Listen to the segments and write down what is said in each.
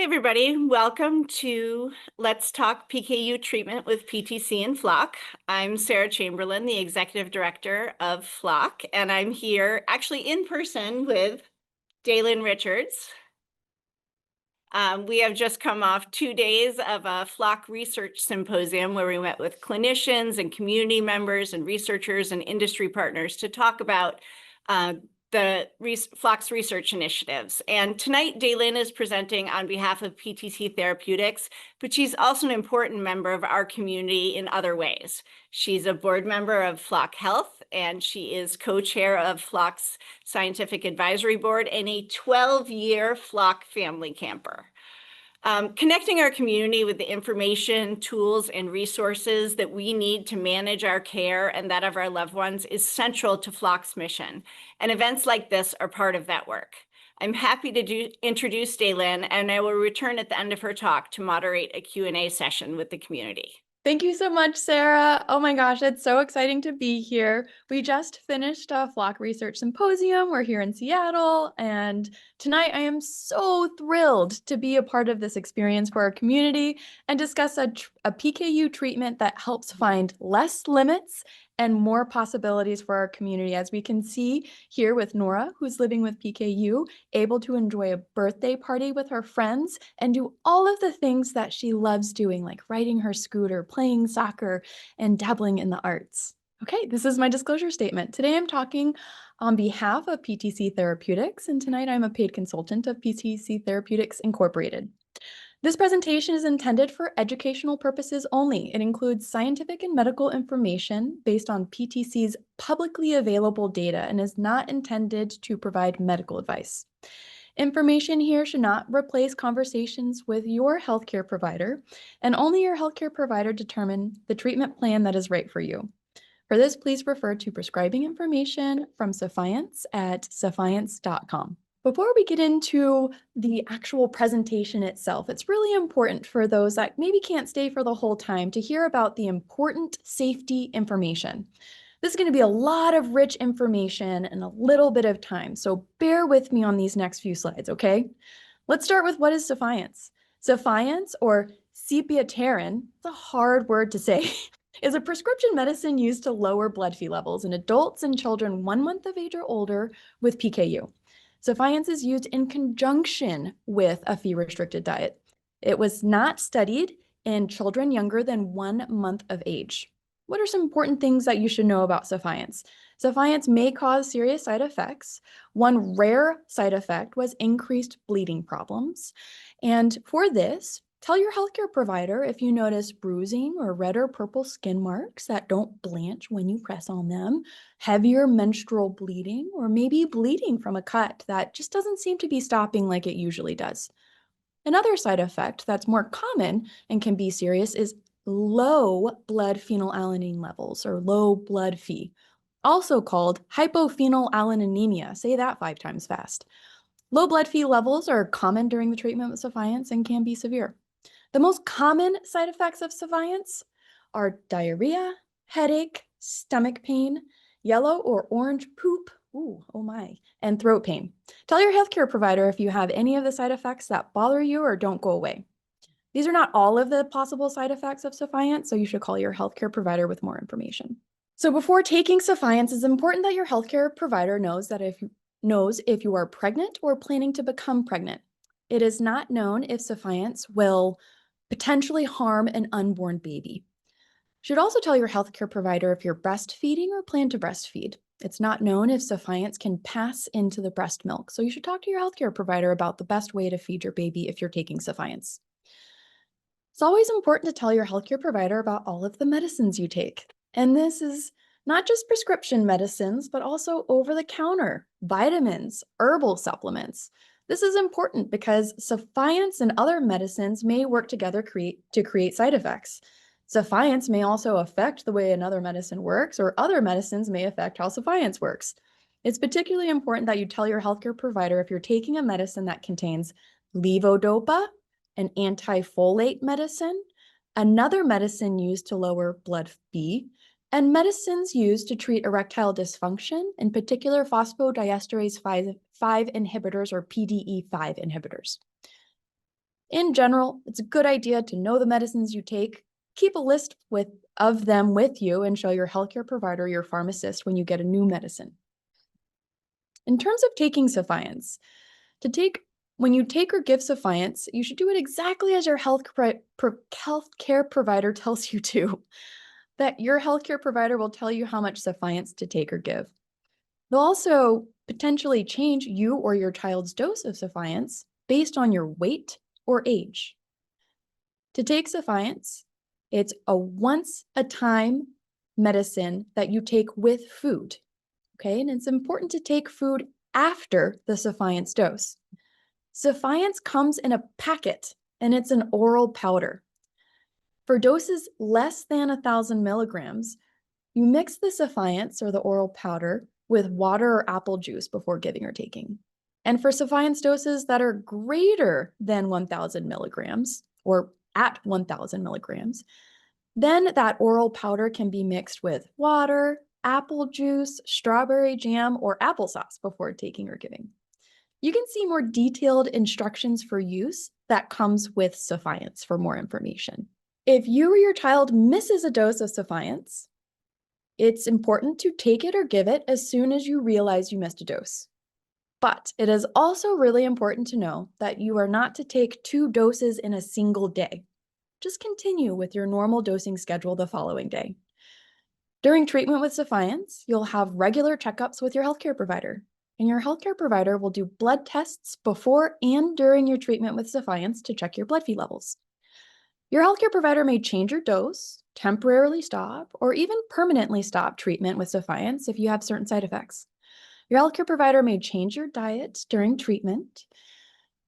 Hi, everybody. Welcome to Let's Talk PKU Treatment with PTC and Flock. I'm Sarah Chamberlain, the Executive Director of Flock, and I'm here actually in person with Daelyn Richards. We have just come off 2 days of a Flock Research Symposium where we met with clinicians and community members and researchers and industry partners to talk about Flock's research initiatives. And tonight, Daelyn is presenting on behalf of PTC Therapeutics, but she's also an important member of our community in other ways. She's a board member of Flock Health, and she is co-chair of Flock's Scientific Advisory Board and a 12-year Flock family camper. Connecting our community with the information, tools, and resources that we need to manage our care and that of our loved ones is central to Flock's mission, and events like this are part of that work. I'm happy to introduce Daelyn, and I will return at the end of her talk to moderate a Q&A session with the community. Thank you so much, Sarah. Oh my gosh, it's so exciting to be here. We just finished a Flock Research Symposium. We're here in Seattle, and tonight I am so thrilled to be a part of this experience for our community and discuss a PKU treatment that helps find less limits and more possibilities for our community. As we can see here with Nora, who's living with PKU, able to enjoy a birthday party with her friends and do all of the things that she loves doing, like riding her scooter, playing soccer, and dabbling in the arts. Okay, this is my disclosure statement. Today I'm talking on behalf of PTC Therapeutics, and tonight I'm a paid consultant of PTC Therapeutics Incorporated. This presentation is intended for educational purposes only. It includes scientific and medical information based on PTC's publicly available data and is not intended to provide medical advice. Information here should not replace conversations with your healthcare provider, and only your healthcare provider determine the treatment plan that is right for you. For this, please refer to prescribing information from Sephience at sephience.com. Before we get into the actual presentation itself, it's really important for those that maybe can't stay for the whole time to hear about the important safety information. This is going to be a lot of rich information in a little bit of time, so bear with me on these next few slides, okay? Let's start with what is Sephience. Sephience, or sepiapterin, it's a hard word to say, is a prescription medicine used to lower blood Phe levels in adults and children 1 month of age or older with PKU. Sephience is used in conjunction with a Phe-restricted diet. It was not studied in children younger than 1 month of age. What are some important things that you should know about Sephience? Sephience may cause serious side effects. One rare side effect was increased bleeding problems. And for this, tell your healthcare provider if you notice bruising or red or purple skin marks that don't blanch when you press on them, heavier menstrual bleeding, or maybe bleeding from a cut that just doesn't seem to be stopping like it usually does. Another side effect that's more common and can be serious is low blood phenylalanine levels, or low blood Phe, also called hypophenylalaninemia. Say that 5 times fast. Low blood Phe levels are common during the treatment with Sephience and can be severe. The most common side effects of Sephience are diarrhea, headache, stomach pain, yellow or orange poop, ooh, oh my, and throat pain. Tell your healthcare provider if you have any of the side effects that bother you or don't go away. These are not all of the possible side effects of Sephience, so you should call your healthcare provider with more information. So before taking Sephience, it's important that your healthcare provider knows if you are pregnant or planning to become pregnant. It is not known if Sephience will potentially harm an unborn baby. You should also tell your healthcare provider if you're breastfeeding or plan to breastfeed. It's not known if Sephience can pass into the breast milk, so you should talk to your healthcare provider about the best way to feed your baby if you're taking Sephience. It's always important to tell your healthcare provider about all of the medicines you take. And this is not just prescription medicines, but also over-the-counter, vitamins, herbal supplements. This is important because Sephience and other medicines may work together to create side effects. Sephience may also affect the way another medicine works, or other medicines may affect how Sephience works. It's particularly important that you tell your healthcare provider if you're taking a medicine that contains levodopa, an antifolate medicine, another medicine used to lower blood Phe, and medicines used to treat erectile dysfunction, in particular phosphodiesterase 5 inhibitors, or PDE5 inhibitors. In general, it's a good idea to know the medicines you take, keep a list of them with you, and show your healthcare provider or your pharmacist when you get a new medicine. In terms of taking Sephience, when you take or give Sephience, you should do it exactly as your healthcare provider tells you to. That your healthcare provider will tell you how much Sephience to take or give. They'll also potentially change you or your child's dose of Sephience based on your weight or age. To take Sephience, it's a once-a-time medicine that you take with food, okay? And it's important to take food after the Sephience dose. Sephience comes in a packet, and it's an oral powder. For doses less than 1,000 milligrams, you mix the Sephience or the oral powder with water or apple juice before giving or taking. And for Sephience doses that are greater than 1,000 milligrams or at 1,000 milligrams, then that oral powder can be mixed with water, apple juice, strawberry jam, or applesauce before taking or giving. You can see more detailed instructions for use that comes with Sephience for more information. If you or your child misses a dose of Sephience, it's important to take it or give it as soon as you realize you missed a dose. But it is also really important to know that you are not to take 2 doses in a single day. Just continue with your normal dosing schedule the following day. During treatment with Sephience, you'll have regular checkups with your healthcare provider, and your healthcare provider will do blood tests before and during your treatment with Sephience to check your blood Phe levels. Your healthcare provider may change your dose, temporarily stop, or even permanently stop treatment with Sephience if you have certain side effects. Your healthcare provider may change your diet during treatment,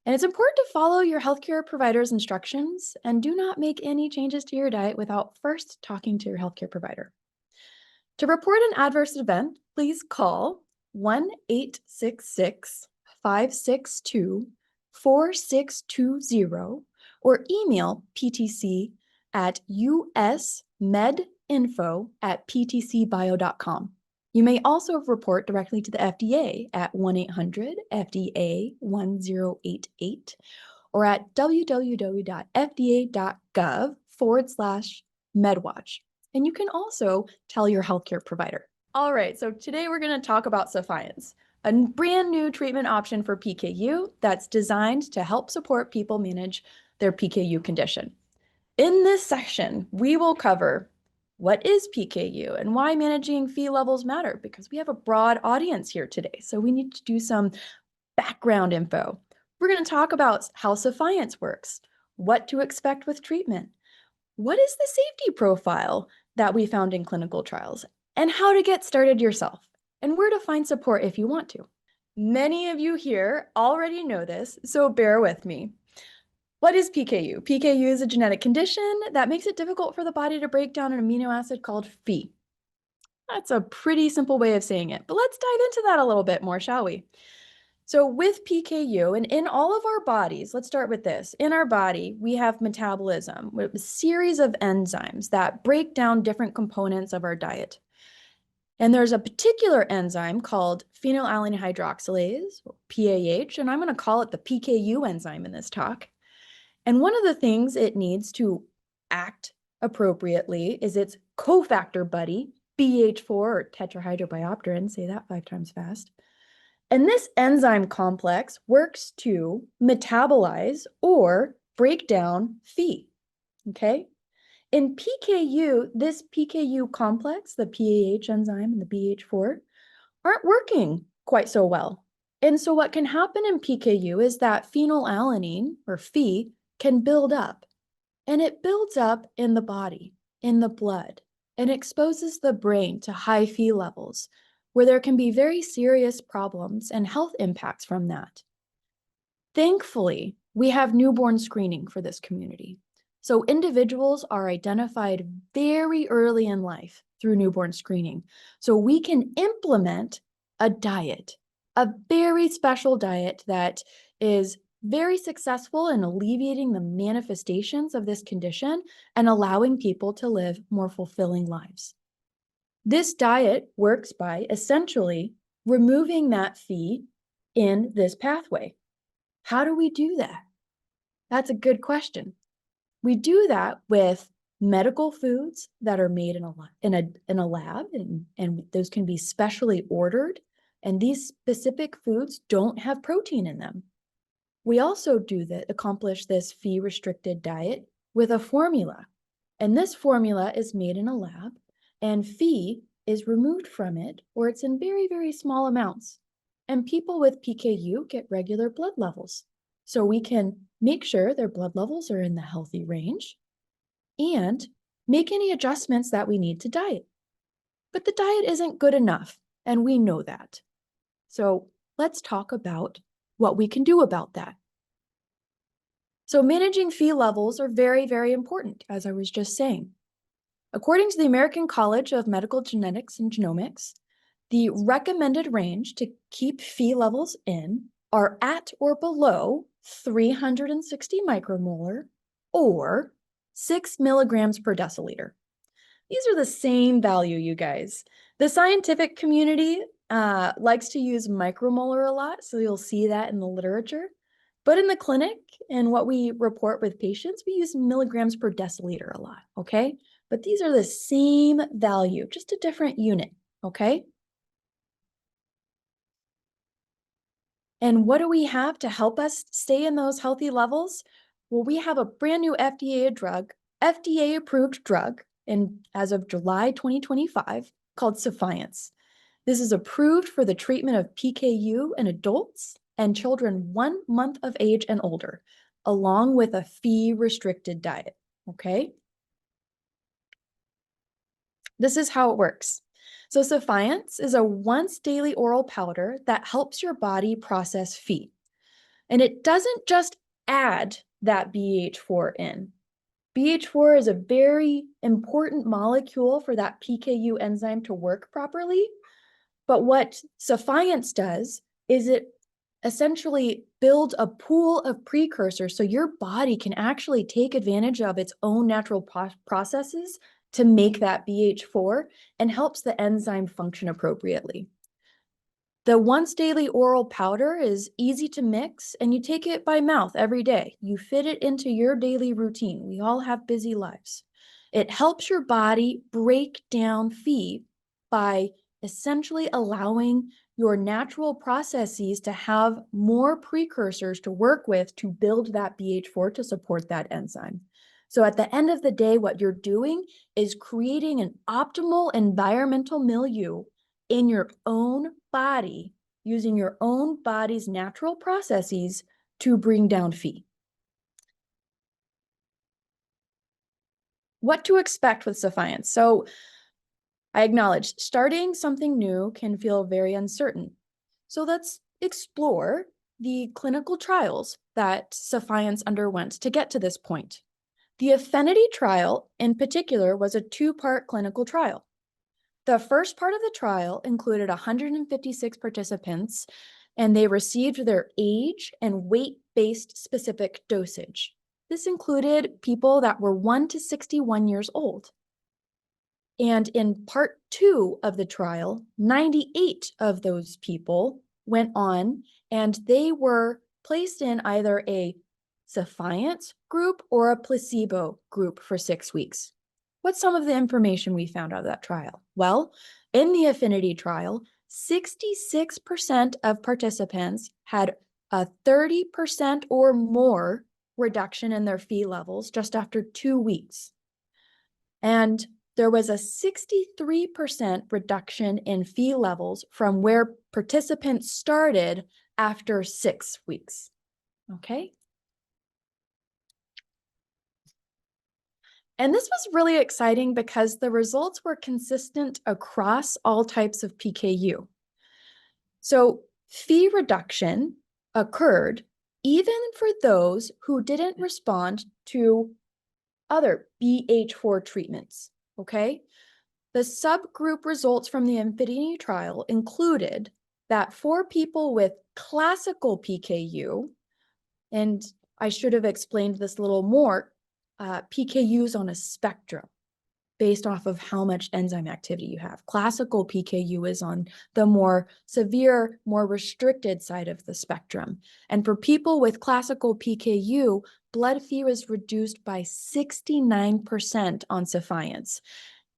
and it's important to follow your healthcare provider's instructions and do not make any changes to your diet without first talking to your healthcare provider. To report an adverse event, please call 1-866-562-4620 or email PTC at usmedinfo@ptcbio.com. You may also report directly to the FDA at 1-800-FDA-1088 or at www.fda.gov/medwatch. And you can also tell your healthcare provider. All right, so today we're going to talk about Sephience, a brand new treatment option for PKU that's designed to help support people manage their PKU condition. In this section, we will cover what is PKU and why managing Phe levels matter, because we have a broad audience here today, so we need to do some background info. We're going to talk about how Sephience works, what to expect with treatment, what is the safety profile that we found in clinical trials, and how to get started yourself, and where to find support if you want to. Many of you here already know this, so bear with me. What is PKU? PKU is a genetic condition that makes it difficult for the body to break down an amino acid called Phe. That's a pretty simple way of saying it, but let's dive into that a little bit more, shall we? So with PKU, and in all of our bodies, let's start with this. In our body, we have metabolism, with a series of enzymes that break down different components of our diet. And there's a particular enzyme called phenylalanine hydroxylase, or PAH, and I'm going to call it the PKU enzyme in this talk. And one of the things it needs to act appropriately is its cofactor buddy, BH4 or tetrahydrobiopterin, say that 5 times fast. And this enzyme complex works to metabolize or break down Phe, okay? In PKU, this PKU complex, the PAH enzyme and the BH4, aren't working quite so well. And so what can happen in PKU is that phenylalanine, or Phe, can build up. And it builds up in the body, in the blood, and exposes the brain to high Phe levels, where there can be very serious problems and health impacts from that. Thankfully, we have newborn screening for this community. So individuals are identified very early in life through newborn screening. So we can implement a diet, a very special diet that is very successful in alleviating the manifestations of this condition and allowing people to live more fulfilling lives. This diet works by essentially removing that Phe in this pathway. How do we do that? That's a good question. We do that with medical foods that are made in a lab, and those can be specially ordered. And these specific foods don't have protein in them. We also accomplish this Phe-restricted diet with a formula. And this formula is made in a lab, and Phe is removed from it, or it's in very, very small amounts. And people with PKU get regular blood levels. So we can make sure their blood levels are in the healthy range and make any adjustments that we need to diet. But the diet isn't good enough, and we know that. So let's talk about what we can do about that. So managing Phe levels are very, very important, as I was just saying. According to the American College of Medical Genetics and Genomics, the recommended range to keep Phe levels in are at or below 360 micromolar or 6 milligrams per deciliter. These are the same value, you guys. The scientific community likes to use micromolar a lot, so you'll see that in the literature. But in the clinic and what we report with patients, we use milligrams per deciliter a lot, okay? But these are the same value, just a different unit, okay? And what do we have to help us stay in those healthy levels? Well, we have a brand new FDA-approved drug, as of July 2025, called Sephience. This is approved for the treatment of PKU in adults and children 1 month of age and older, along with a Phe-restricted diet, okay? This is how it works. So Sephience is a once daily oral powder that helps your body process Phe. And it doesn't just add that BH4 in. BH4 is a very important molecule for that PKU enzyme to work properly. But what Sephience does is it essentially builds a pool of precursors so your body can actually take advantage of its own natural processes to make that BH4 and helps the enzyme function appropriately. The once daily oral powder is easy to mix, and you take it by mouth every day. You fit it into your daily routine. We all have busy lives. It helps your body break down Phe by essentially allowing your natural processes to have more precursors to work with to build that BH4 to support that enzyme. So at the end of the day, what you're doing is creating an optimal environmental milieu in your own body, using your own body's natural processes to bring down Phe. What to expect with Sephience? So I acknowledge starting something new can feel very uncertain. So let's explore the clinical trials that Sephience underwent to get to this point. The Affinity trial in particular was a 2-part clinical trial. The first part of the trial included 156 participants, and they received their age and weight-based specific dosage. This included people that were 1 to 61 years old. And in part 2 of the trial, 98 of those people went on, and they were placed in either a Sephience group or a placebo group for 6 weeks. What's some of the information we found out of that trial? Well, in the Affinity trial, 66% of participants had a 30% or more reduction in their Phe levels just after 2 weeks. And there was a 63% reduction in Phe levels from where participants started after 6 weeks. Okay? And this was really exciting because the results were consistent across all types of PKU. So Phe reduction occurred even for those who didn't respond to other BH4 treatments, okay? The subgroup results from the Affinity trial included that for people with classical PKU, and I should have explained this a little more, PKU's on a spectrum. based off of how much enzyme activity you have. Classical PKU is on the more severe, more restricted side of the spectrum. And for people with classical PKU, blood Phe was reduced by 69% on Sephience.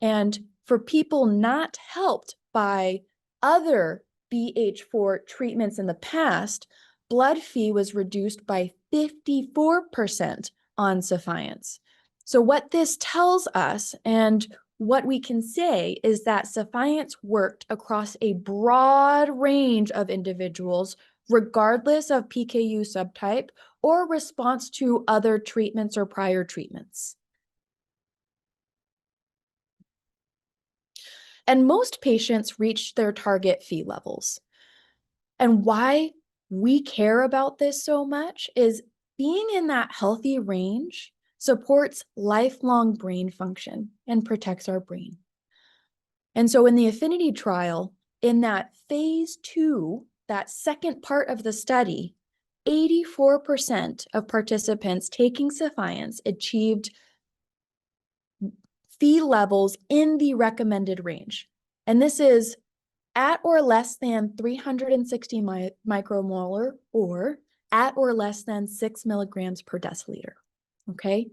And for people not helped by other BH4 treatments in the past, blood Phe was reduced by 54% on Sephience. So what this tells us, and what we can say, is that Sephience worked across a broad range of individuals, regardless of PKU subtype or response to other treatments or prior treatments. And most patients reach their target Phe levels. And why we care about this so much is being in that healthy range supports lifelong brain function and protects our brain. And so in the affinity trial, in that phase 2, that second part of the study, 84% of participants taking Sephience achieved Phe levels in the recommended range. And this is at or less than 360 micromolar or at or less than 6 milligrams per deciliter, okay?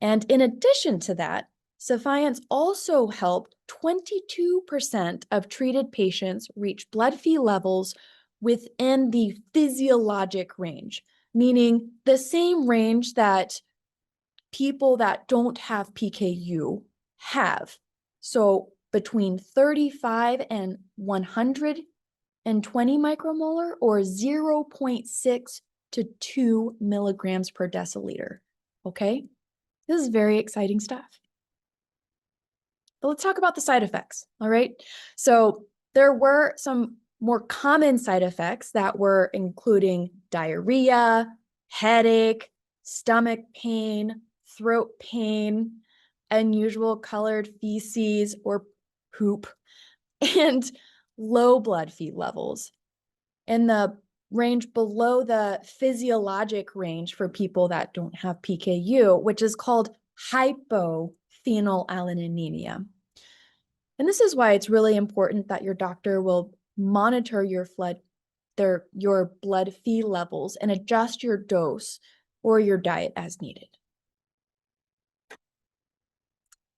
And in addition to that, Sephience also helped 22% of treated patients reach blood Phe levels within the physiologic range, meaning the same range that people that don't have PKU have. So between 35 and 120 micromolar, or 0.6 to 2 milligrams per deciliter, okay? This is very exciting stuff. But let's talk about the side effects, all right? So there were some more common side effects that were including diarrhea, headache, stomach pain, throat pain, unusual colored feces or poop, and low blood Phe levels. In the range below the physiologic range for people that don't have PKU, which is called hypophenylalaninemia. And this is why it's really important that your doctor will monitor your blood Phe levels and adjust your dose or your diet as needed.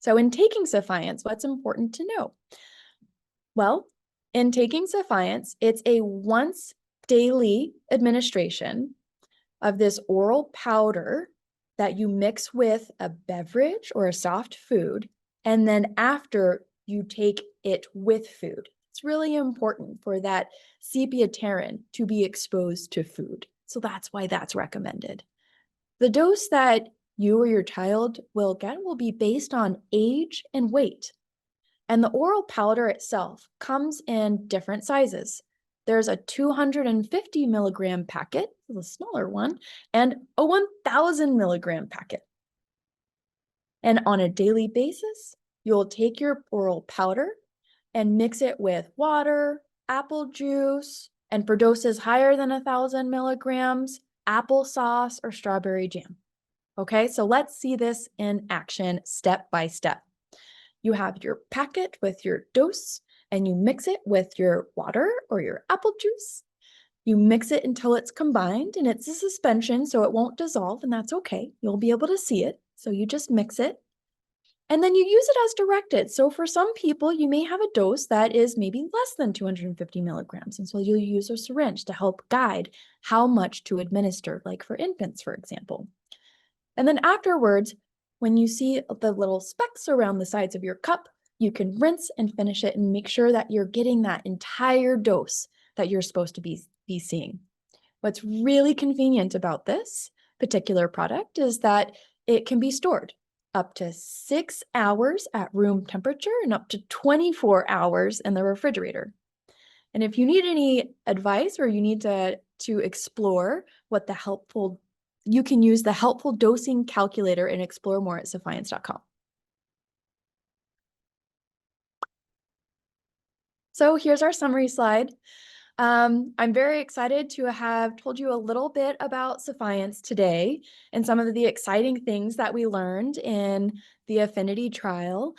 So in taking Sephience, what's important to know? Well, in taking Sephience, it's a once daily administration of this oral powder that you mix with a beverage or a soft food, and then after you take it with food. It's really important for that sepiapterin to be exposed to food. So that's why that's recommended. The dose that you or your child will get will be based on age and weight. And the oral powder itself comes in different sizes. There's a 250 milligram packet, the smaller one, and a 1,000 milligram packet. And on a daily basis, you'll take your oral powder and mix it with water, apple juice, and for doses higher than 1,000 milligrams, applesauce or strawberry jam. Okay, so let's see this in action step by step. You have your packet with your dose and you mix it with your water or your apple juice. You mix it until it's combined, and it's a suspension, so it won't dissolve, and that's okay. You'll be able to see it. So you just mix it. And then you use it as directed. So for some people, you may have a dose that is maybe less than 250 milligrams. And so you'll use a syringe to help guide how much to administer, like for infants, for example. And then afterwards, when you see the little specks around the sides of your cup, you can rinse and finish it and make sure that you're getting that entire dose that you're supposed to be seeing. What's really convenient about this particular product is that it can be stored up to 6 hours at room temperature and up to 24 hours in the refrigerator. And if you need any advice or you need to explore what you can use the helpful dosing calculator and explore more at Sephience.com. So here's our summary slide. I'm very excited to have told you a little bit about Sephience today and some of the exciting things that we learned in the affinity trial.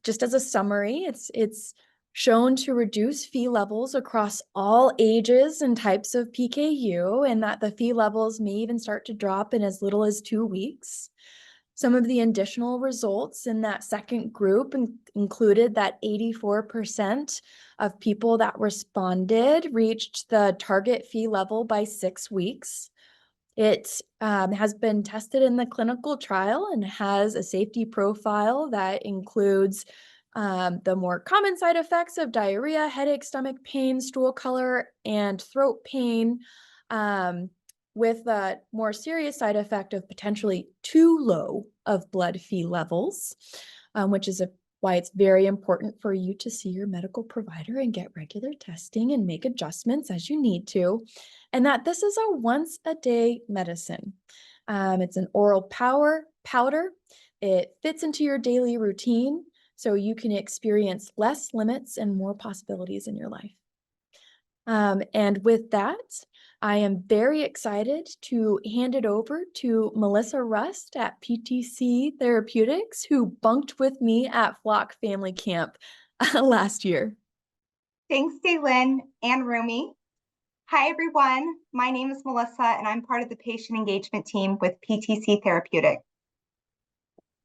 Just as a summary, it's shown to reduce Phe levels across all ages and types of PKU, and that the Phe levels may even start to drop in as little as 2 weeks. Some of the additional results in that second group included that 84% of people that responded reached the target Phe level by 6 weeks. It has been tested in the clinical trial and has a safety profile that includes the more common side effects of diarrhea, headache, stomach pain, stool color, and throat pain, with a more serious side effect of potentially too low of blood Phe levels, which is why it's very important for you to see your medical provider and get regular testing and make adjustments as you need to. And that this is a once-a-day medicine. It's an oral powder. It fits into your daily routine, so you can experience less limits and more possibilities in your life. And with that, I am very excited to hand it over to Melissa Rust at PTC Therapeutics, who bunked with me at Flock Family Camp last year. Thanks, Daelyn and Rumi. Hi, everyone. My name is Melissa, and I'm part of the patient engagement team with PTC Therapeutics.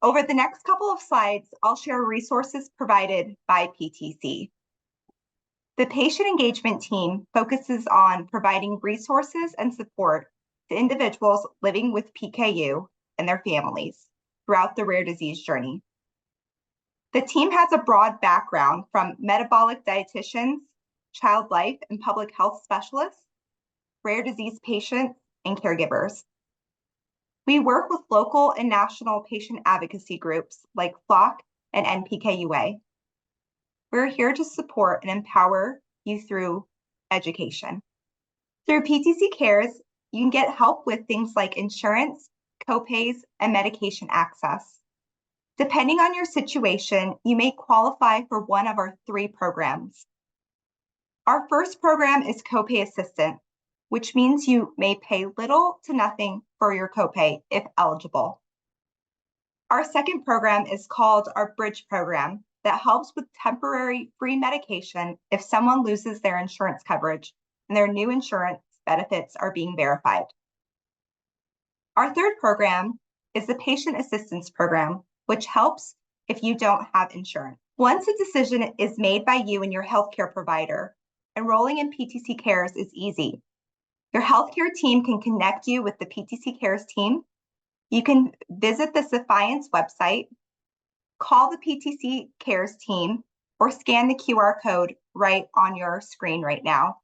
Over the next couple of slides, I'll share resources provided by PTC. The patient engagement team focuses on providing resources and support to individuals living with PKU and their families throughout the rare disease journey. The team has a broad background from metabolic dietitians, child life and public health specialists, rare disease patients, and caregivers. We work with local and national patient advocacy groups like Flock and NPKUA. We're here to support and empower you through education. Through PTC Cares, you can get help with things like insurance, copays, and medication access. Depending on your situation, you may qualify for one of our 3 programs. Our first program is copay assistance, which means you may pay little to nothing for your copay if eligible. Our second program is called our Bridge program that helps with temporary free medication if someone loses their insurance coverage and their new insurance benefits are being verified. Our third program is the Patient Assistance Program, which helps if you don't have insurance. Once a decision is made by you and your healthcare provider, enrolling in PTC Cares is easy. Your healthcare team can connect you with the PTC Cares team. You can visit the Sephience website, call the PTC Cares team, or scan the QR code right on your screen right now.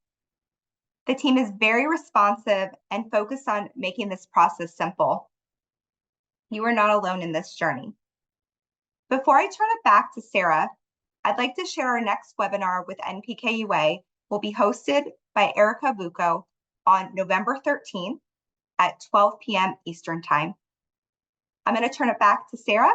The team is very responsive and focused on making this process simple. You are not alone in this journey. Before I turn it back to Sarah, I'd like to share our next webinar with NPKUA will be hosted by Erica Vuko on November 13th at 12 p.m. Eastern Time. I'm going to turn it back to Sarah,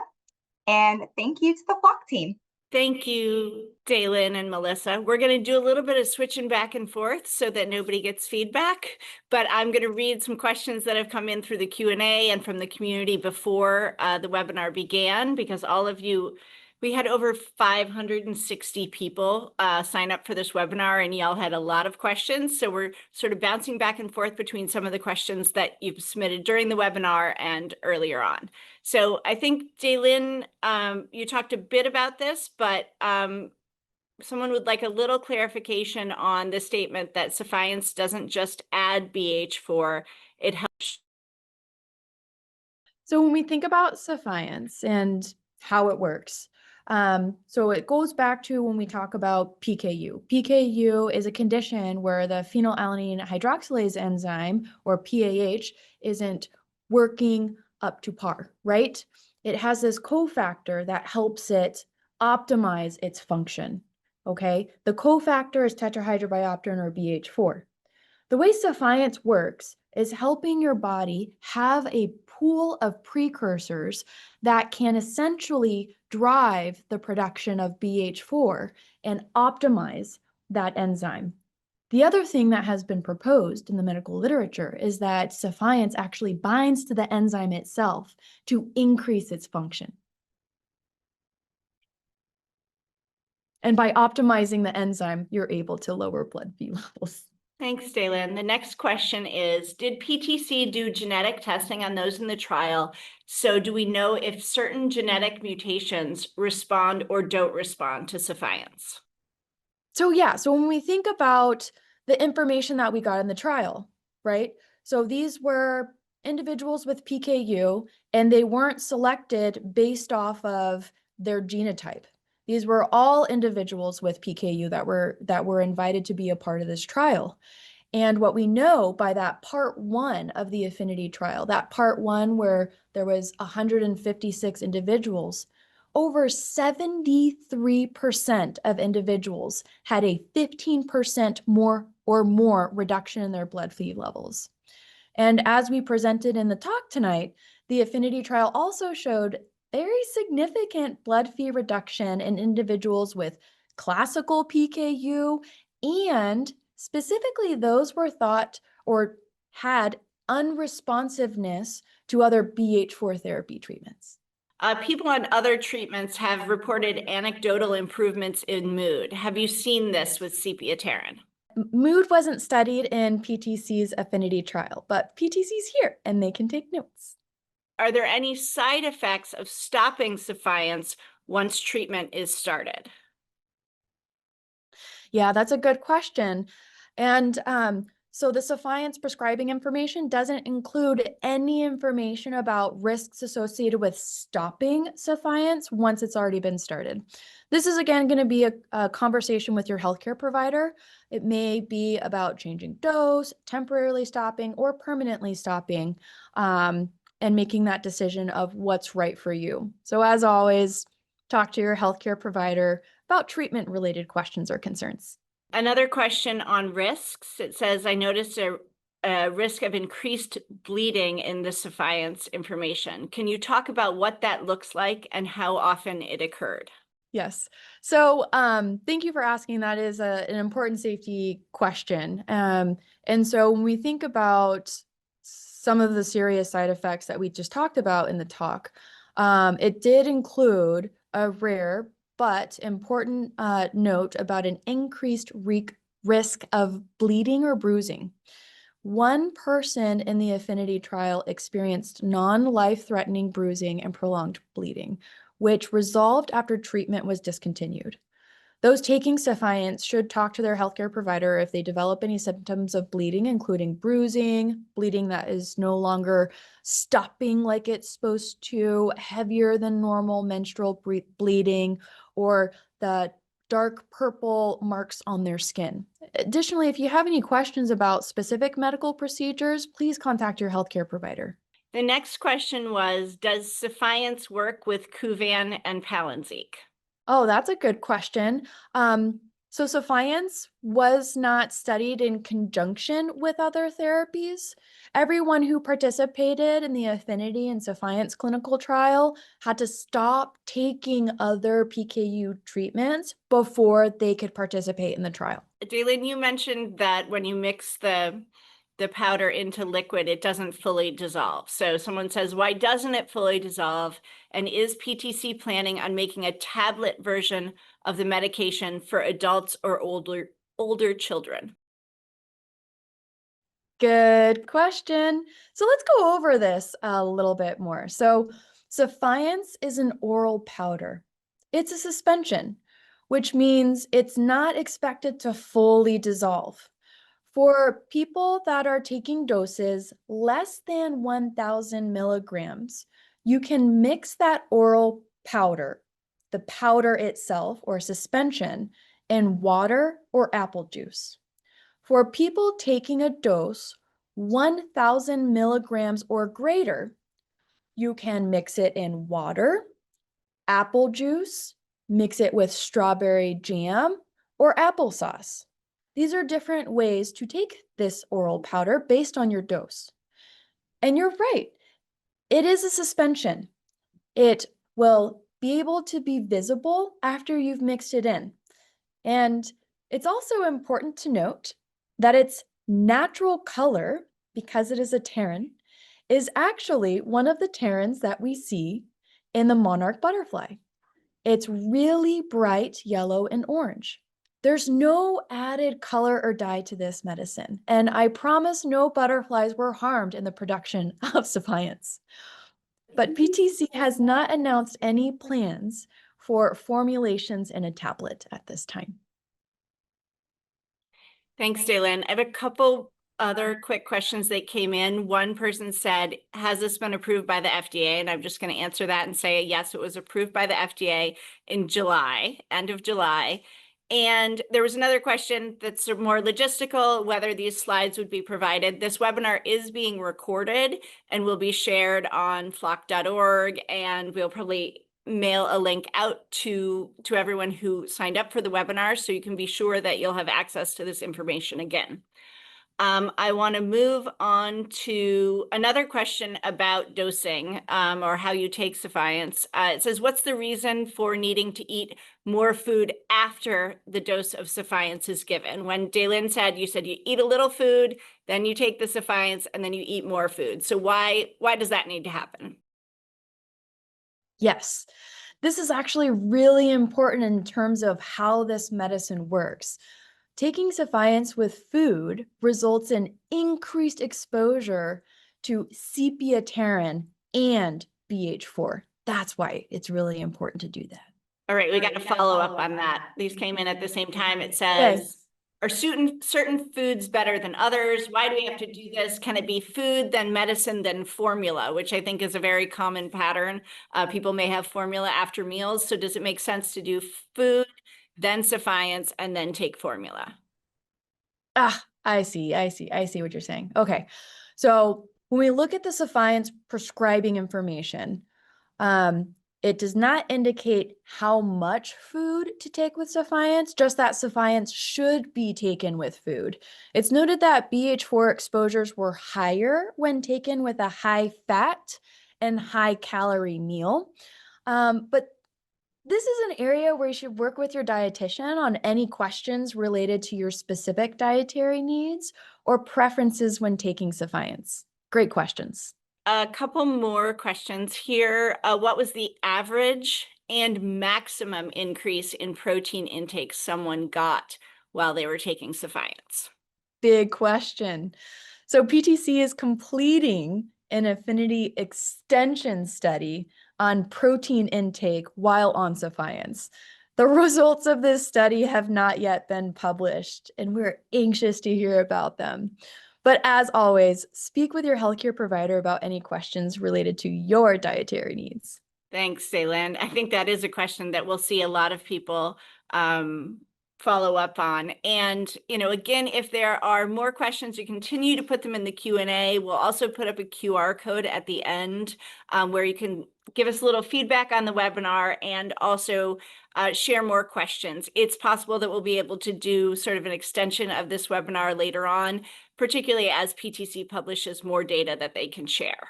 and thank you to the Flock team. Thank you, Daelyn and Melissa. We're going to do a little bit of switching back and forth so that nobody gets feedback, but I'm going to read some questions that have come in through the Q&A and from the community before the webinar began, because all of you, we had over 560 people sign up for this webinar, and y'all had a lot of questions. So we're sort of bouncing back and forth between some of the questions that you've submitted during the webinar and earlier on. So I think, Daelyn, you talked a bit about this, but someone would like a little clarification on the statement that Sephience doesn't just add BH4, it helps. So when we think about Sephience and how it works, so it goes back to when we talk about PKU. PKU is a condition where the phenylalanine hydroxylase enzyme, or PAH, isn't working up to par, right? It has this cofactor that helps it optimize its function, okay? The cofactor is tetrahydrobiopterin, or BH4. The way Sephience works is helping your body have a pool of precursors that can essentially drive the production of BH4 and optimize that enzyme. The other thing that has been proposed in the medical literature is that Sephience actually binds to the enzyme itself to increase its function. And by optimizing the enzyme, you're able to lower blood Phe levels. Thanks, Daelyn. The next question is, did PTC do genetic testing on those in the trial? So do we know if certain genetic mutations respond or don't respond to Sephience? So when we think about the information that we got in the trial, right? So these were individuals with PKU, and they weren't selected based off of their genotype. These were all individuals with PKU that were invited to be a part of this trial. And what we know by that part 1 of the affinity trial, that part 1 where there was 156 individuals, over 73% of individuals had a 15% more reduction in their blood Phe levels. And as we presented in the talk tonight, the affinity trial also showed very significant blood Phe reduction in individuals with classical PKU, and specifically those were thought or had unresponsiveness to other BH4 therapy treatments. People on other treatments have reported anecdotal improvements in mood. Have you seen this with sepiapterin? Mood wasn't studied in PTC's affinity trial, but PTC's here and they can take notes. Are there any side effects of stopping Sephience once treatment is started? Yeah, that's a good question. And so the Sephience prescribing information doesn't include any information about risks associated with stopping Sephience once it's already been started. This is again going to be a conversation with your healthcare provider. It may be about changing dose, temporarily stopping, or permanently stopping, and making that decision of what's right for you. So as always, talk to your healthcare provider about treatment-related questions or concerns. Another question on risks. It says, I noticed a risk of increased bleeding in the Sephience information. Can you talk about what that looks like and how often it occurred? Yes. So thank you for asking. That is an important safety question. And so when we think about some of the serious side effects that we just talked about in the talk, it did include a rare but important note about an increased risk of bleeding or bruising. One person in the affinity trial experienced non-life-threatening bruising and prolonged bleeding, which resolved after treatment was discontinued. Those taking Sephience should talk to their healthcare provider if they develop any symptoms of bleeding, including bruising, bleeding that is no longer stopping like it's supposed to, heavier than normal menstrual bleeding, or the dark purple marks on their skin. Additionally, if you have any questions about specific medical procedures, please contact your healthcare provider. The next question was, does Sephience work with Kuvan and Palynziq? Oh, that's a good question. So Sephience was not studied in conjunction with other therapies. Everyone who participated in the affinity and Sephience clinical trial had to stop taking other PKU treatments before they could participate in the trial. Daelyn, you mentioned that when you mix the powder into liquid, it doesn't fully dissolve. So someone says, why doesn't it fully dissolve? And is PTC planning on making a tablet version of the medication for adults or older children? Good question. So let's go over this a little bit more. So Sephience is an oral powder. It's a suspension, which means it's not expected to fully dissolve. For people that are taking doses less than 1,000 milligrams, you can mix that oral powder, the powder itself or suspension, in water or apple juice. For people taking a dose 1,000 milligrams or greater, you can mix it in water, apple juice, mix it with strawberry jam, or applesauce. These are different ways to take this oral powder based on your dose. And you're right, it is a suspension. It will be able to be visible after you've mixed it in. And it's also important to note that its natural color, because it is a pteron, is actually one of the pterons that we see in the monarch butterfly. It's really bright yellow and orange. There's no added color or dye to this medicine, and I promise no butterflies were harmed in the production of Sephience. But PTC has not announced any plans for formulations in a tablet at this time. Thanks, Daelyn. I have a couple other quick questions that came in. One person said, has this been approved by the FDA? And I'm just going to answer that and say, yes, it was approved by the FDA in July, end of July. And there was another question that's more logistical, whether these slides would be provided. This webinar is being recorded and will be shared on flock.org, and we'll probably mail a link out to everyone who signed up for the webinar, so you can be sure that you'll have access to this information again. I want to move on to another question about dosing, or how you take Sephience. It says, what's the reason for needing to eat more food after the dose of Sephience is given? When Daelyn said, you said you eat a little food, then you take the Sephience, and then you eat more food. So why does that need to happen? Yes, this is actually really important in terms of how this medicine works. Taking Sephience with food results in increased exposure to sepia pterin and BH4. That's why it's really important to do that. All right, we got to follow up on that. These came in at the same time. It says, are certain foods better than others? Why do we have to do this? Can it be food, then medicine, then formula, which I think is a very common pattern. People may have formula after meals. So does it make sense to do food, then Sephience, and then take formula? I see what you're saying. Okay, so when we look at the Sephience prescribing information, it does not indicate how much food to take with Sephience, just that Sephience should be taken with food. It's noted that BH4 exposures were higher when taken with a high fat and high calorie meal. But this is an area where you should work with your dietitian on any questions related to your specific dietary needs or preferences when taking Sephience. Great questions. A couple more questions here. What was the average and maximum increase in protein intake someone got while they were taking Sephience? Big question. So PTC is completing an affinity extension study on protein intake while on Sephience. The results of this study have not yet been published, and we're anxious to hear about them. But as always, speak with your healthcare provider about any questions related to your dietary needs. Thanks, Daelyn. I think that is a question that we'll see a lot of people follow up on. And, again, if there are more questions, you continue to put them in the Q&A. We'll also put up a QR code at the end where you can give us a little feedback on the webinar and also share more questions. It's possible that we'll be able to do sort of an extension of this webinar later on, particularly as PTC publishes more data that they can share.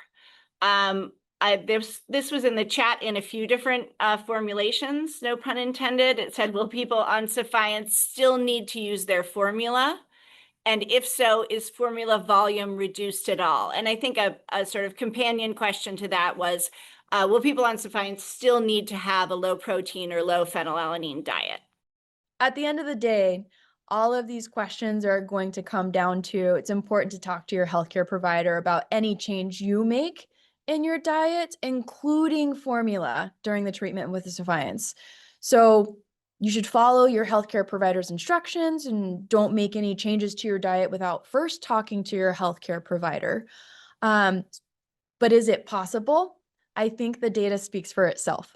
This was in the chat in a few different formulations, no pun intended. It said, will people on Sephience still need to use their formula? And if so, is formula volume reduced at all? And I think a sort of companion question to that was, will people on Sephience still need to have a low protein or low phenylalanine diet? At the end of the day, all of these questions are going to come down to, it's important to talk to your healthcare provider about any change you make in your diet, including formula during the treatment with the Sephience. So you should follow your healthcare provider's instructions and don't make any changes to your diet without first talking to your healthcare provider. But is it possible? I think the data speaks for itself.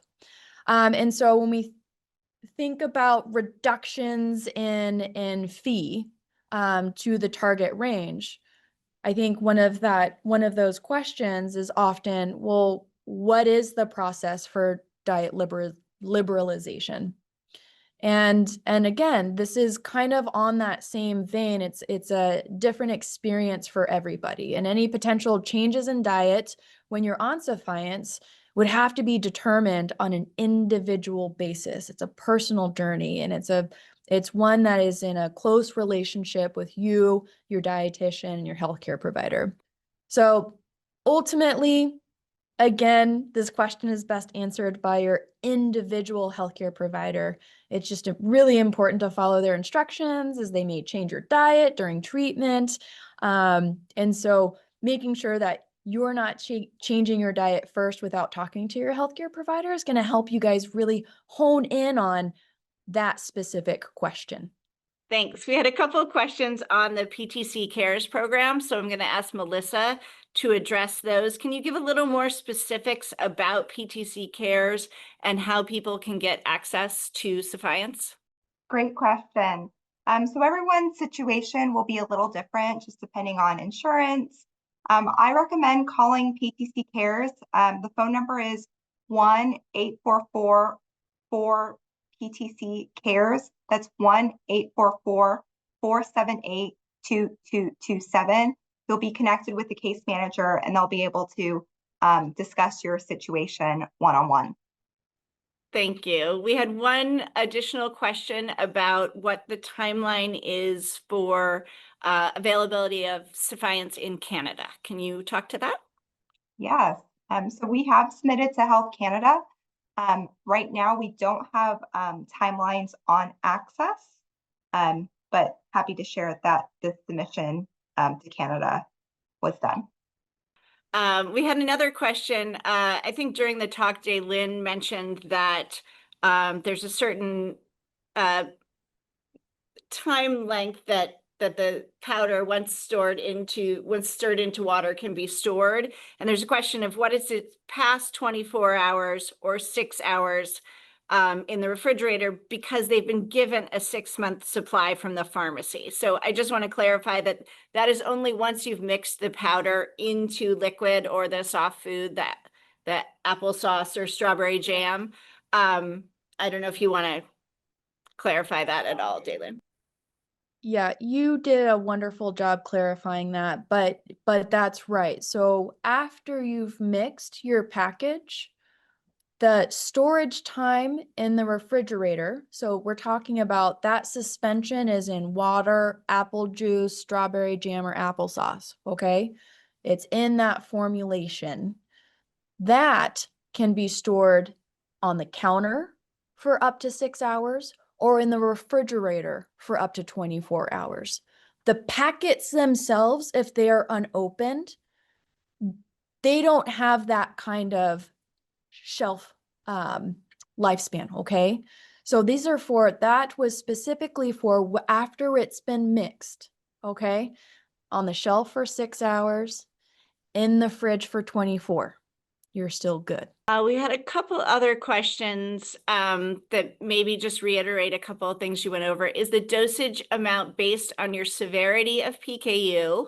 And so when we think about reductions in Phe to the target range, I think one of those questions is often, well, what is the process for diet liberalization? And again, this is kind of on that same vein. It's a different experience for everybody, and any potential changes in diet when you're on Sephience would have to be determined on an individual basis. It's a personal journey, and it's a It's one that is in a close relationship with you, your dietitian, and your healthcare provider. So ultimately, again, this question is best answered by your individual healthcare provider. It's just really important to follow their instructions, as they may change your diet during treatment. And so making sure that you're not changing your diet first without talking to your healthcare provider is going to help you guys really hone in on that specific question. Thanks. We had a couple of questions on the PTC Cares program, so I'm going to ask Melissa to address those. Can you give a little more specifics about PTC Cares and how people can get access to Sephience? Great question. So everyone's situation will be a little different just depending on insurance. I recommend calling PTC Cares. The phone number is 1-844-4PTC Cares. That's 1-844-478-2227. You'll be connected with the case manager and they'll be able to discuss your situation one-on-one. Thank you. We had one additional question about what the timeline is for availability of Sephience in Canada. Can you talk to that? Yes. So we have submitted to Health Canada. Right now, we don't have timelines on access, but happy to share that this submission to Canada was done. We had another question. I think during the talk, Daelyn mentioned that there's a certain time length that the powder, once stirred into water, can be stored. And there's a question of what is it past 24 hours or 6 hours in the refrigerator, because they've been given a 6-month supply from the pharmacy. So I just want to clarify that that is only once you've mixed the powder into liquid or the soft food, that applesauce or strawberry jam. I don't know if you want to clarify that at all, Daelyn. Yeah, you did a wonderful job clarifying that, but that's right. So after you've mixed your package, the storage time in the refrigerator, so we're talking about that suspension is in water, apple juice, strawberry jam, or applesauce, okay? It's in that formulation. That can be stored on the counter for up to 6 hours or in the refrigerator for up to 24 hours. The packets themselves, if they are unopened, they don't have that kind of shelf lifespan, okay? So these are that was specifically for after it's been mixed, okay? On the shelf for 6 hours, in the fridge for 24. You're still good. We had a couple other questions that maybe just reiterate a couple of things you went over. Is the dosage amount based on your severity of PKU?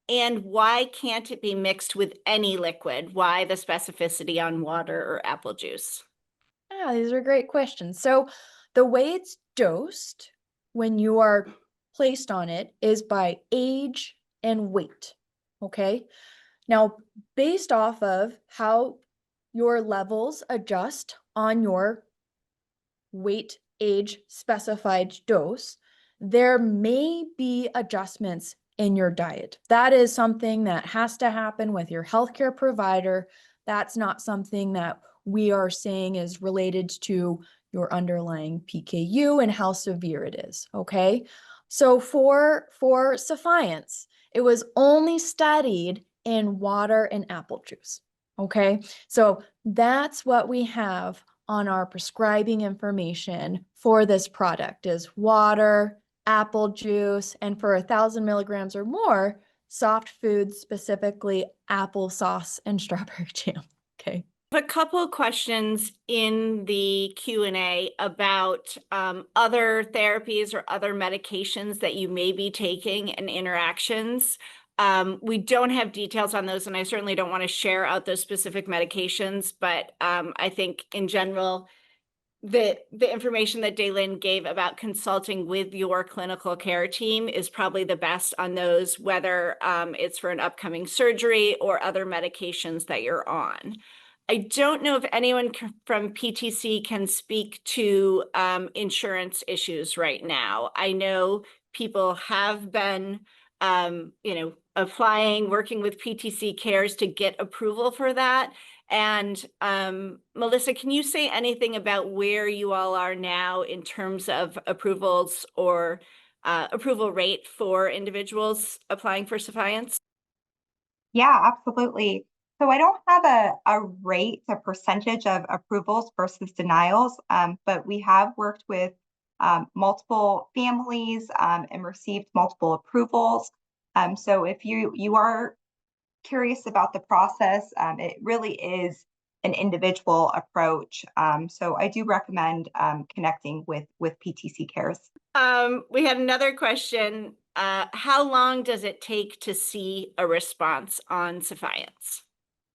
And why can't it be mixed with any liquid? Why the specificity on water or apple juice? Yeah, these are great questions. So the way it's dosed when you are placed on it is by age and weight, okay? Now, based off of how your levels adjust on your weight, age, specified dose, there may be adjustments in your diet. That is something that has to happen with your healthcare provider. That's not something that we are saying is related to your underlying PKU and how severe it is, okay? So for Sephience, it was only studied in water and apple juice, okay? So that's what we have on our prescribing information for this product is water, apple juice, and for 1,000 milligrams or more, soft foods, specifically applesauce and strawberry jam, okay? A couple of questions in the Q&A about other therapies or other medications that you may be taking and interactions. We don't have details on those, and I certainly don't want to share out those specific medications, but I think in general, the information that Daelyn gave about consulting with your clinical care team is probably the best on those, whether it's for an upcoming surgery or other medications that you're on. I don't know if anyone from PTC can speak to insurance issues right now. I know people have been, applying, working with PTC Cares to get approval for that. And Melissa, can you say anything about where you all are now in terms of approvals or approval rate for individuals applying for Sephience? Yeah, absolutely. So I don't have a rate, a percentage of approvals versus denials, but we have worked with multiple families and received multiple approvals. So if you are curious about the process, it really is an individual approach. So I do recommend connecting with PTC Cares. We had another question. How long does it take to see a response on Sephience?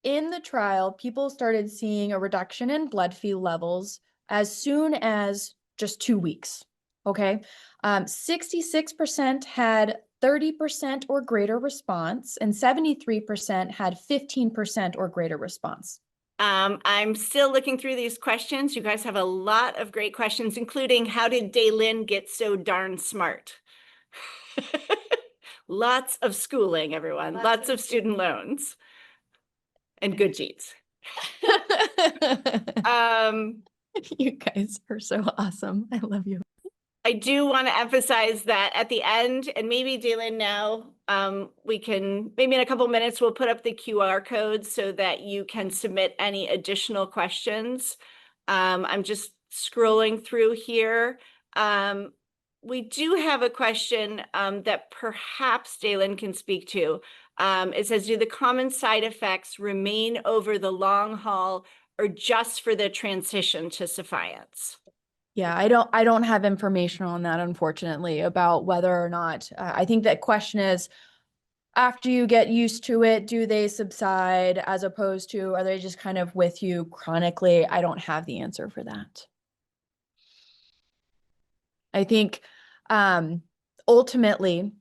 In the trial, people started seeing a reduction in blood Phe levels as soon as just 2 weeks. Okay. 66% had 30% or greater response, and 73% had 15% or greater response. I'm still looking through these questions. You guys have a lot of great questions, including how did Daelyn get so darn smart? Lots of schooling, everyone. Lots of student loans and good genes. You guys are so awesome. I love you. I do want to emphasize that at the end, and maybe Daelyn now, we can, maybe in a couple minutes, we'll put up the QR code so that you can submit any additional questions. I'm just scrolling through here. We do have a question that perhaps Daelyn can speak to. It says, do the common side effects remain over the long haul or just for the transition to Sephience? Yeah, I don't have information on that, unfortunately, about whether or not, I think that question is, after you get used to it, do they subside, as opposed to, are they just kind of with you chronically? I don't have the answer for that. I think ultimately,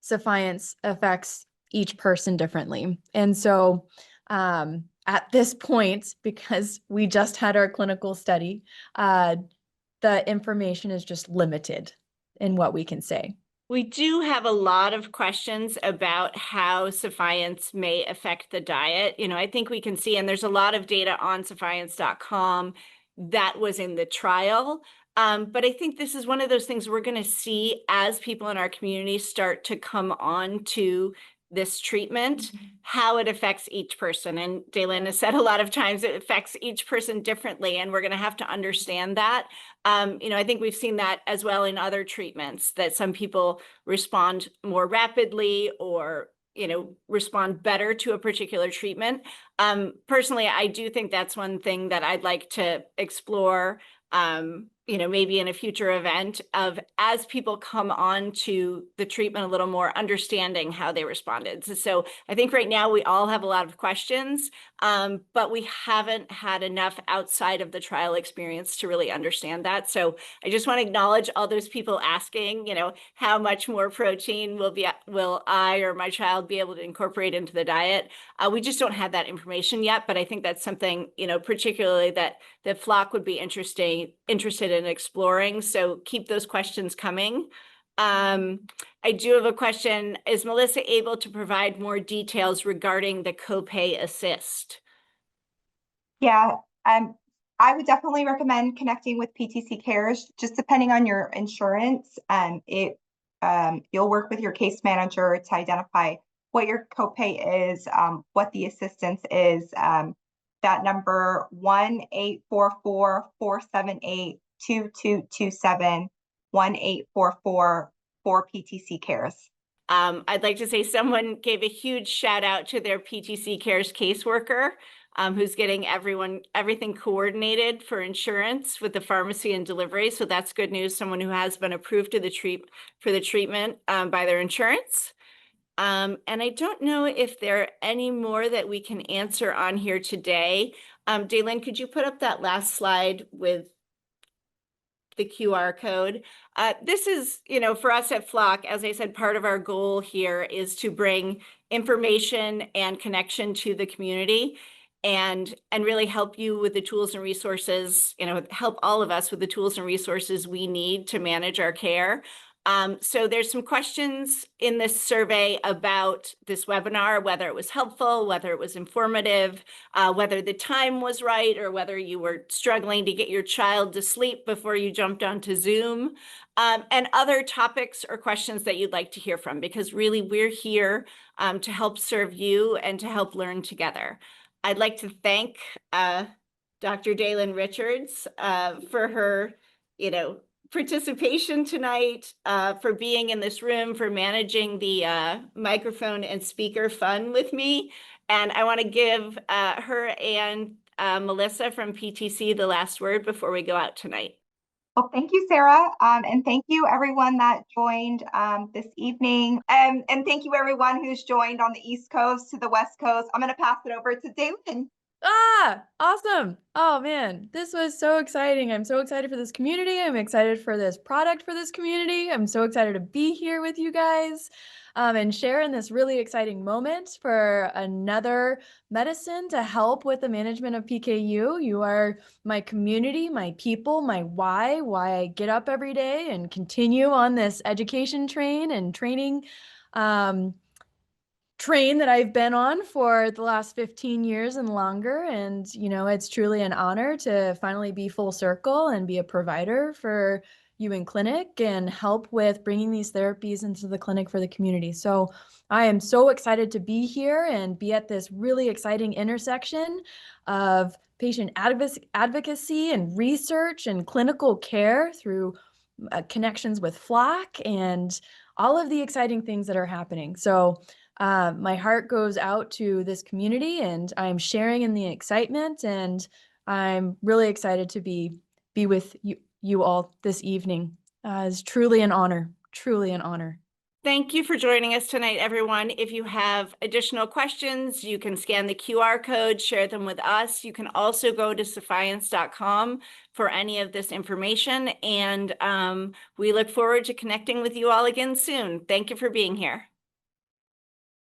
Sephience affects each person differently. And so at this point, because we just had our clinical study, the information is just limited in what we can say. We do have a lot of questions about how Sephience may affect the diet. I think we can see, and there's a lot of data on Sephience.com that was in the trial. But I think this is one of those things we're going to see as people in our community start to come on to this treatment, how it affects each person. And Daelyn has said a lot of times it affects each person differently, and we're going to have to understand that. I think we've seen that as well in other treatments, that some people respond more rapidly or respond better to a particular treatment. Personally, I do think that's one thing that I'd like to explore, maybe in a future event, of as people come on to the treatment a little more, understanding how they responded. So I think right now we all have a lot of questions, but we haven't had enough outside of the trial experience to really understand that. So I just want to acknowledge all those people asking, how much more protein will I or my child be able to incorporate into the diet? We just don't have that information yet, but I think that's something, particularly that Flock would be interested in exploring. So keep those questions coming. I do have a question. Is Melissa able to provide more details regarding the copay assist? Yeah, I would definitely recommend connecting with PTC Cares, just depending on your insurance. You'll work with your case manager to identify what your copay is, what the assistance is. That number 1-844-478-2227, 1-844 PTC Cares. I'd like to say someone gave a huge shout out to their PTC Cares caseworker, who's getting everything coordinated for insurance with the pharmacy and delivery. So that's good news. Someone who has been approved for the treatment by their insurance. And I don't know if there are any more that we can answer on here today. Daelyn, could you put up that last slide with the QR code? This is, for us at Flock, as I said, part of our goal here is to bring information and connection to the community. and really help you with the tools and resources, help all of us with the tools and resources we need to manage our care. So there's some questions in this survey about this webinar, whether it was helpful, whether it was informative, whether the time was right, or whether you were struggling to get your child to sleep before you jumped onto Zoom, and other topics or questions that you'd like to hear from, because really we're here to help serve you and to help learn together. I'd like to thank Dr. Daelyn Richards for her, participation tonight, for being in this room, for managing the microphone and speaker fun with me. And I want to give her and Melissa from PTC the last word before we go out tonight. Well, thank you, Sarah. And thank you everyone that joined this evening. And thank you everyone who's joined on the East Coast to the West Coast. I'm going to pass it over to Daelyn. Awesome. Oh man, this was so exciting. I'm so excited for this community. I'm excited for this product for this community. I'm so excited to be here with you guys and share in this really exciting moment for another medicine to help with the management of PKU. You are my community, my people, my why I get up every day and continue on this education train and training train that I've been on for the last 15 years and longer. And, it's truly an honor to finally be full circle and be a provider for you in clinic and help with bringing these therapies into the clinic for the community. So I am so excited to be here and be at this really exciting intersection of patient advocacy and research and clinical care through connections with Flock and all of the exciting things that are happening. So my heart goes out to this community, and I'm sharing in the excitement, and I'm really excited to be with you all this evening. It's truly an honor, truly an honor. Thank you for joining us tonight, everyone. If you have additional questions, you can scan the QR code, share them with us. You can also go to Sephience.com for any of this information, and we look forward to connecting with you all again soon. Thank you for being here.